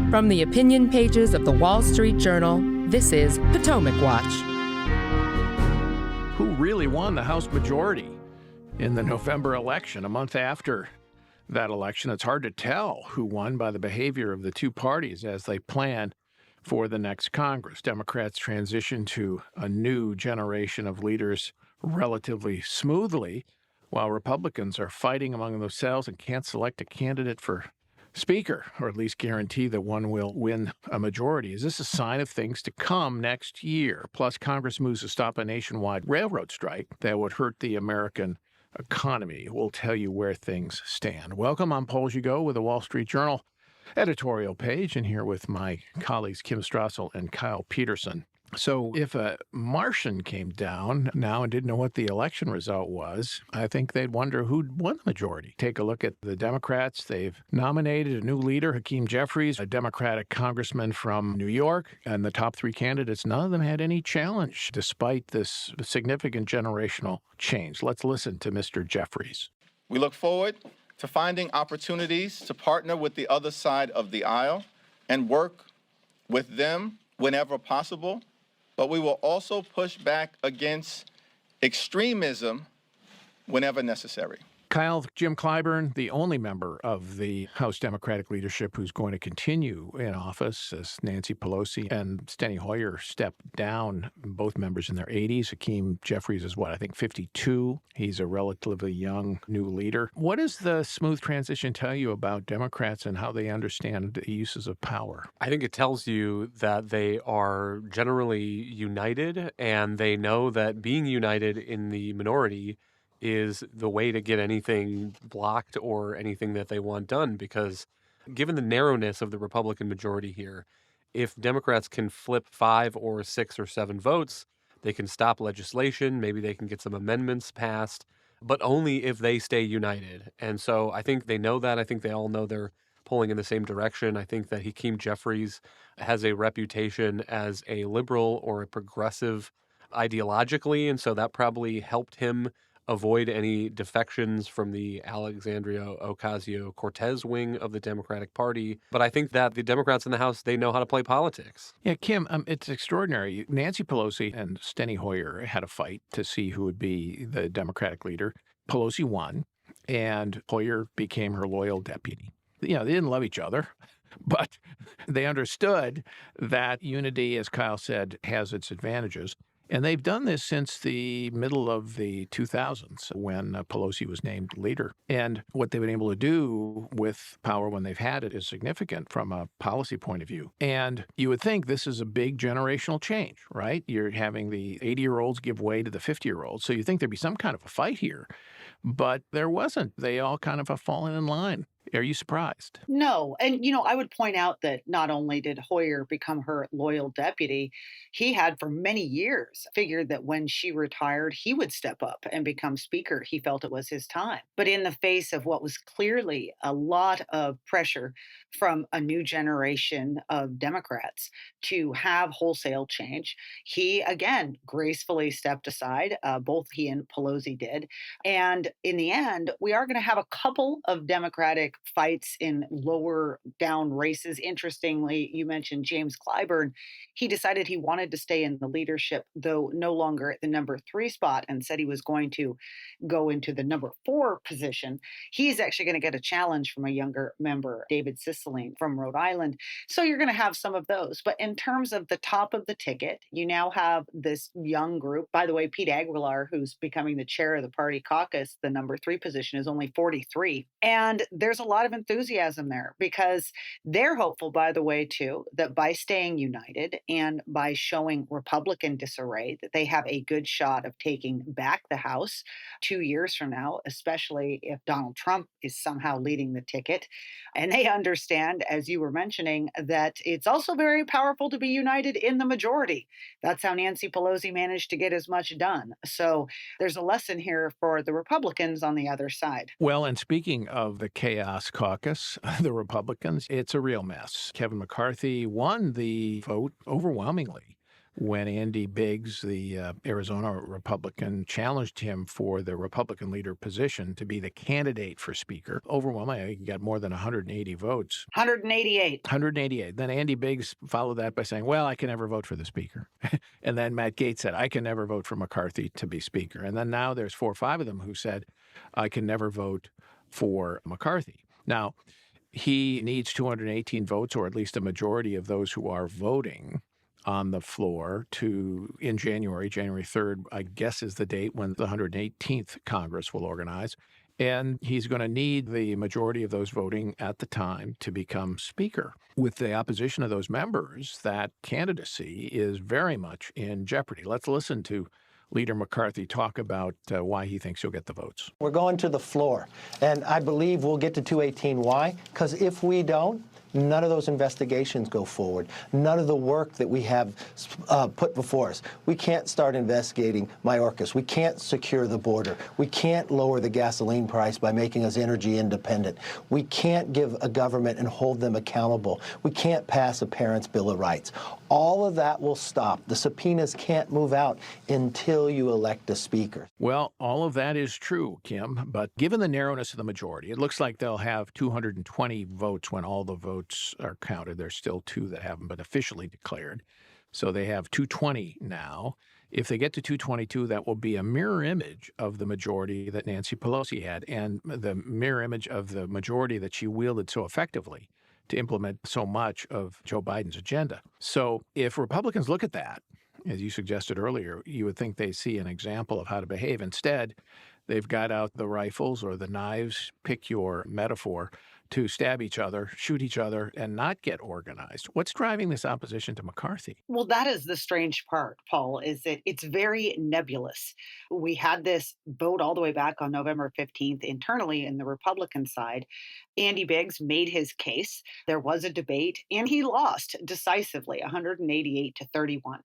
From the opinion pages of the Wall Street Journal, this is Potomac Watch. Who really won the House majority in the November election? A month after that election, it's hard to tell who won by the behavior of the two parties as they plan for the next Congress. Democrats transition to a new generation of leaders relatively smoothly, while Republicans are fighting among themselves and can't select a candidate for Speaker, or at least guarantee that one will win a majority. Is this a sign of things to come next year? Plus, Congress moves to stop a nationwide railroad strike that would hurt the American economy. We'll tell you where things stand. Welcome, I'm Paul Gigot with the Wall Street Journal editorial page, and here with my colleagues Kim Strassel and Kyle Peterson. So if a Martian came down now and didn't know what the election result was, I think they'd wonder who'd won the majority. Take a look at the Democrats. They've nominated a new leader, Hakeem Jeffries, a Democratic congressman from New York, and the top three candidates, none of them had any challenge despite this significant generational change. Let's listen to Mr. Jeffries. We look forward to finding opportunities to partner with the other side of the aisle and work with them whenever possible. But we will also push back against extremism whenever necessary. Kyle, Jim Clyburn, the only member of the House Democratic leadership who's going to continue in office as Nancy Pelosi and Steny Hoyer step down, both members in their 80s. Hakeem Jeffries is, I think 52. He's a relatively young new leader. What does the smooth transition tell you about Democrats and how they understand the uses of power? I think it tells you that they are generally united, and they know that being united in the minority is the way to get anything blocked or anything that they want done, because given the narrowness of the Republican majority here, if Democrats can flip 5 or 6 or 7 votes, they can stop legislation, maybe they can get some amendments passed, but only if they stay united. And so I think they know that. I think they all know they're pulling in the same direction. I think that Hakeem Jeffries has a reputation as a liberal or a progressive ideologically, and so that probably helped him avoid any defections from the Alexandria Ocasio-Cortez wing of the Democratic Party. But I think that the Democrats in the House, they know how to play politics. Yeah, Kim, it's extraordinary. Nancy Pelosi and Steny Hoyer had a fight to see who would be the Democratic leader. Pelosi won, and Hoyer became her loyal deputy. They didn't love each other, but they understood that unity, as Kyle said, has its advantages. And they've done this since the middle of the 2000s when Pelosi was named leader. And what they've been able to do with power when they've had it is significant from a policy point of view. And you would think this is a big generational change, right? You're having the 80-year-olds give way to the 50-year-olds. So you think there'd be some kind of a fight here. But there wasn't. They all kind of have fallen in line. Are you surprised? No. And, I would point out that not only did Hoyer become her loyal deputy, he had for many years figured that when she retired, he would step up and become speaker. He felt it was his time. But in the face of what was clearly a lot of pressure from a new generation of Democrats to have wholesale change, he, again, gracefully stepped aside. Both he and Pelosi did. And in the end, we are going to have a couple of Democratic fights in lower down races. Interestingly, you mentioned James Clyburn. He decided he wanted to stay in the leadership, though no longer at the number 3 spot, and said he was going to go into the number 4 position. He's actually going to get a challenge from a younger member, David Cicilline from Rhode Island. So you're going to have some of those. But in terms of the top of the ticket, you now have this young group. By the way, Pete Aguilar, who's becoming the chair of the party caucus, the number 3 position, is only 43. And there's a lot of enthusiasm there because they're hopeful, by the way, too, that by staying united and by showing Republican disarray, that they have a good shot of taking back the House 2 years from now, especially if Donald Trump is somehow leading the ticket. And they understand, as you were mentioning, that it's also very powerful to be united in the majority. That's how Nancy Pelosi managed to get as much done. So there's a lesson here for the Republicans on the other side. Well, and speaking of the chaos caucus, the Republicans, it's a real mess. Kevin McCarthy won the vote overwhelmingly when Andy Biggs, the Arizona Republican, challenged him for the Republican leader position to be the candidate for Speaker. Overwhelmingly, he got more than 180 votes. 188. 188. Then Andy Biggs followed that by saying, well, I can never vote for the Speaker. And then Matt Gaetz said, I can never vote for McCarthy to be Speaker. And then now there's 4 or 5 of them who said, I can never vote for McCarthy. Now, he needs 218 votes, or at least a majority of those who are voting on the floor in January 3rd, I guess is the date when the 118th Congress will organize. And he's going to need the majority of those voting at the time to become Speaker. With the opposition of those members, that candidacy is very much in jeopardy. Let's listen to Leader McCarthy talk about why he thinks he'll get the votes. We're going to the floor, and I believe we'll get to 218. Why? Because if we don't, none of those investigations go forward. None of the work that we have put before us. We can't start investigating Mayorkas. We can't secure the border. We can't lower the gasoline price by making us energy independent. We can't give a government and hold them accountable. We can't pass a parent's Bill of Rights. All of that will stop. The subpoenas can't move out until you elect a speaker. Well, all of that is true, Kim, but given the narrowness of the majority, it looks like they'll have 220 votes when all the votes are counted. There's still 2 that haven't been officially declared. So they have 220 now. If they get to 222, that will be a mirror image of the majority that Nancy Pelosi had and the mirror image of the majority that she wielded so effectively to implement so much of Joe Biden's agenda. So if Republicans look at that, as you suggested earlier, you would think they see an example of how to behave. Instead, they've got out the rifles or the knives, pick your metaphor, to stab each other, shoot each other, and not get organized. What's driving this opposition to McCarthy? Well, that is the strange part, Paul, is that it's very nebulous. We had this vote all the way back on November 15th internally in the Republican side. Andy Biggs made his case. There was a debate, and he lost decisively, 188 to 31.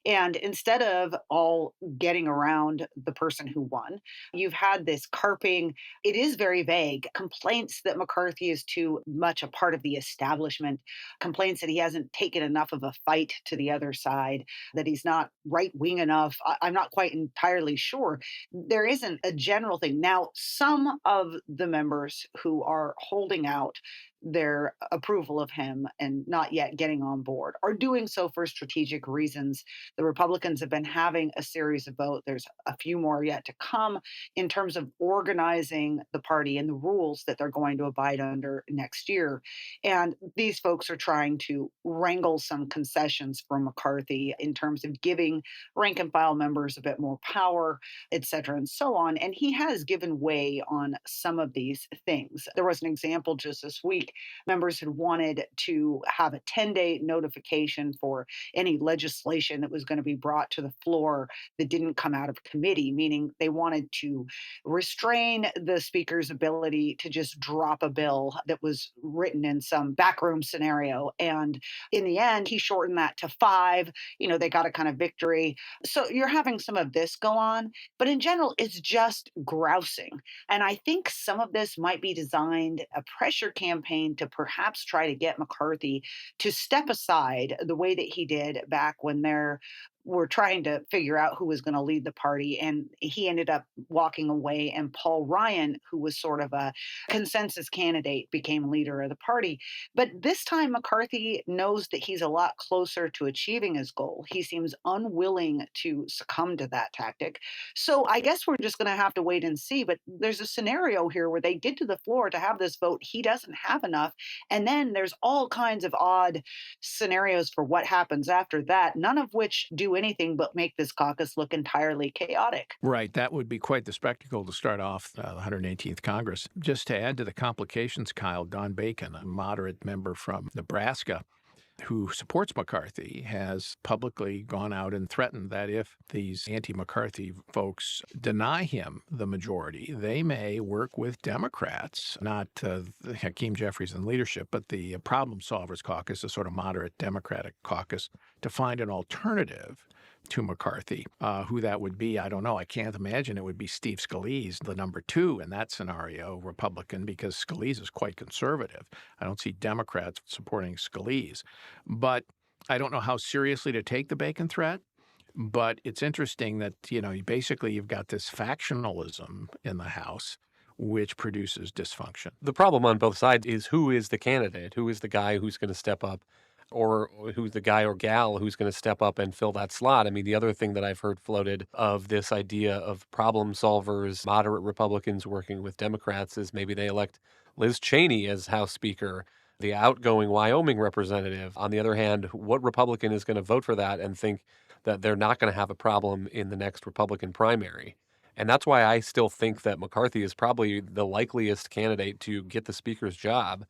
And instead of all getting around the person who won, you've had this carping. It is very vague. Complaints that McCarthy is too much a part of the establishment, complaints that he hasn't taken enough of a fight to the other side, that he's not right wing enough. I'm not quite entirely sure. There isn't a general thing. Now, some of the members who are holding out their approval of him and not yet getting on board are doing so for strategic reasons. The Republicans have been having a series of votes. There's a few more yet to come in terms of organizing the party and the rules that they're going to abide under next year. And these folks are trying to wrangle some concessions from McCarthy in terms of giving rank and file members a bit more power, et cetera, and so on. And he has given way on some of these things. There was an example just this week. Members had wanted to have a 10-day notification for any legislation that was going to be brought to the floor that didn't come out of committee, meaning they wanted to restrain the speaker's ability to just drop a bill that was written in some backroom scenario. And in the end, he shortened that to 5. They got a kind of victory. So you're having some of this go on, but in general, it's just grousing. And I think some of this might be designed a pressure campaign to perhaps try to get McCarthy to step aside the way that he did back when there were trying to figure out who was going to lead the party. And he ended up walking away, and Paul Ryan, who was sort of a consensus candidate, became leader of the party. But this time, McCarthy knows that he's a lot closer to achieving his goal. He seems unwilling to succumb to that tactic. So I guess we're just going to have to wait and see. But there's a scenario here where they get to the floor to have this vote. He doesn't have enough. And then there's all kinds of odd scenarios for what happens after that, none of which do anything but make this caucus look entirely chaotic. Right. That would be quite the spectacle to start off the 118th Congress. Just to add to the complications, Kyle, Don Bacon, a moderate member from Nebraska who supports McCarthy, has publicly gone out and threatened that if these anti-McCarthy folks deny him the majority, they may work with Democrats, not Hakeem Jeffries in leadership, but the Problem Solvers Caucus, a sort of moderate Democratic caucus, to find an alternative to McCarthy. Who that would be, I don't know. I can't imagine it would be Steve Scalise, the number 2 in that scenario, Republican, because Scalise is quite conservative. I don't see Democrats supporting Scalise. But I don't know how seriously to take the bacon threat, but it's interesting that, basically you've got this factionalism in the House, which produces dysfunction. The problem on both sides is who is the candidate? Who is the guy who's going to step up, or who's the guy or gal who's going to step up and fill that slot? I mean, the other thing that I've heard floated of this idea of problem solvers, moderate Republicans working with Democrats, is maybe they elect Liz Cheney as House Speaker, the outgoing Wyoming representative. On the other hand, what Republican is going to vote for that and think that they're not going to have a problem in the next Republican primary? And that's why I still think that McCarthy is probably the likeliest candidate to get the Speaker's job.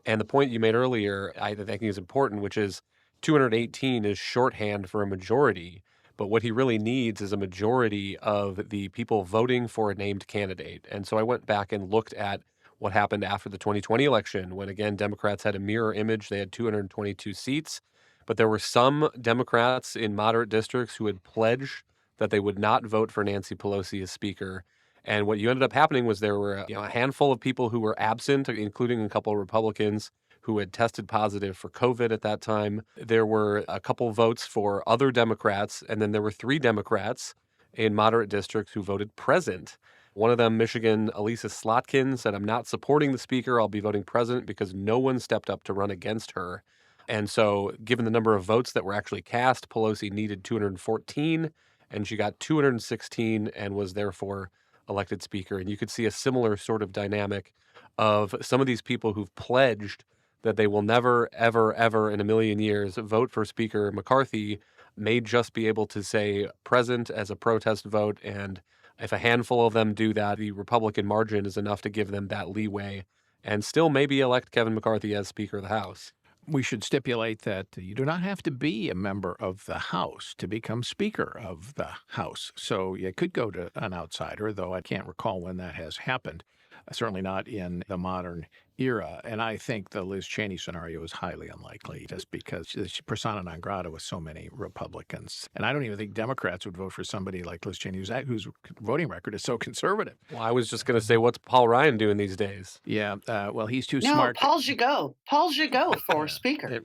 And the point you made earlier, I think is important, which is 218 is shorthand for a majority. But what he really needs is a majority of the people voting for a named candidate. And so I went back and looked at what happened after the 2020 election, when, again, Democrats had a mirror image. They had 222 seats. But there were some Democrats in moderate districts who had pledged that they would not vote for Nancy Pelosi as Speaker. And what you ended up happening was there were a handful of people who were absent, including a couple of Republicans who had tested positive for COVID at that time. There were a couple votes for other Democrats, and then there were 3 Democrats in moderate districts who voted present. One of them, Michigan, Elisa Slotkin, said, "I'm not supporting the Speaker. I'll be voting present," because no one stepped up to run against her. And so, given the number of votes that were actually cast, Pelosi needed 214, and she got 216 and was therefore elected Speaker. And you could see a similar sort of dynamic of some of these people who've pledged that they will never, ever, ever in a million years vote for Speaker McCarthy may just be able to say present as a protest vote. And if a handful of them do that, the Republican margin is enough to give them that leeway and still maybe elect Kevin McCarthy as Speaker of the House. We should stipulate that you do not have to be a member of the House to become Speaker of the House. So you could go to an outsider, though I can't recall when that has happened. Certainly not in the modern era. And I think the Liz Cheney scenario is highly unlikely, just because she's persona non grata with so many Republicans. And I don't even think Democrats would vote for somebody like Liz Cheney, whose voting record is so conservative. Well, I was just going to say, what's Paul Ryan doing these days? Yeah, well, he's too No, smart. Paul should go. Paul should go for Speaker.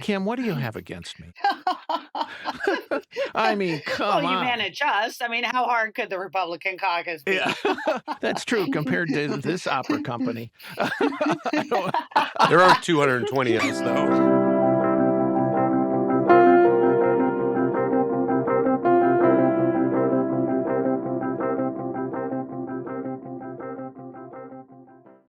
Kim, what do you have against me? I mean, come Well, you on. manage us. I mean, how hard could the Republican caucus be? Yeah, that's true compared to this opera company. There are 220 of us, though.